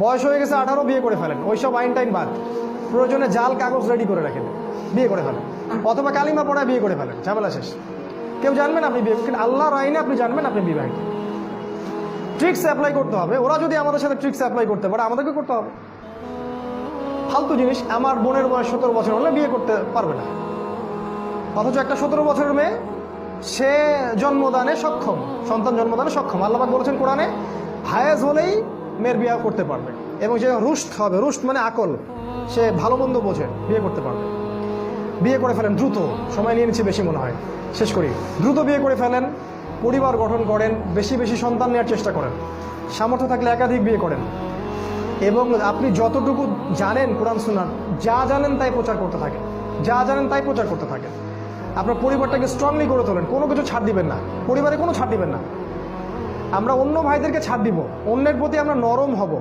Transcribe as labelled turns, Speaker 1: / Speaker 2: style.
Speaker 1: বয়স হয়ে গেছে 18, বিয়ে করে ফেলেন, ওইসব আইন টাইন বাদ, প্রয়োজনে জাল কাগজ রেডি করে রাখেন, বিয়ে করে ফেলেন, অথবা কালিমা পড়ায় বিয়ে করে ফেলেন, ঝামেলা শেষ। কেউ জানবেন আপনি বিয়ে, কিন্তু আল্লাহর আইনে আপনি জানবেন আপনি বিবাহিত। ট্রিক্স অ্যাপ্লাই করতে হবে। ওরা যদি আমাদের সাথে ট্রিক্স অ্যাপ্লাই করতে পারে, আমাদেরকে করতে হবে। ফালতু জিনিস। আমার বোনের বয়স 17 বছর হলে বিয়ে করতে পারবে না, অথচ একটা 17 বছরের মেয়ে, সে জন্মদানে সক্ষম, সন্তান জন্মদানে সক্ষম। আল্লাহ পাক বলেছেন কোরআনে, হায়েজ হলেই মেয়ের বিয়ে করতে পারবে, এবং যে রুষ্ট হবে, রুষ্ট মানে আকল, সে ভালো মন্দ বোঝে, বিয়ে করতে পারবে। বিয়ে করে ফেলেন দ্রুত, সময় নিয়ে নিচ্ছে বেশি মনে হয়, শেষ করি। দ্রুত বিয়ে করে ফেলেন, পরিবার গঠন করেন, বেশি বেশি সন্তান নেওয়ার চেষ্টা করেন, সামর্থ্য থাকলে একাধিক বিয়ে করেন, এবং আপনি যতটুকু জানেন কোরআন সুন্নাহ, যা জানেন তাই প্রচার করতে থাকেন, যা জানেন তাই প্রচার করতে থাকেন। আপনার পরিবারটাকে স্ট্রংলি করে তোলেন, কোনো কিছু ছাড় দিবেন না, পরিবারে কোনো ছাড় দিবেন না। আমরা অন্য ভাইদেরকে ছাড় দিব, অন্যের প্রতি আমরা নরম হব।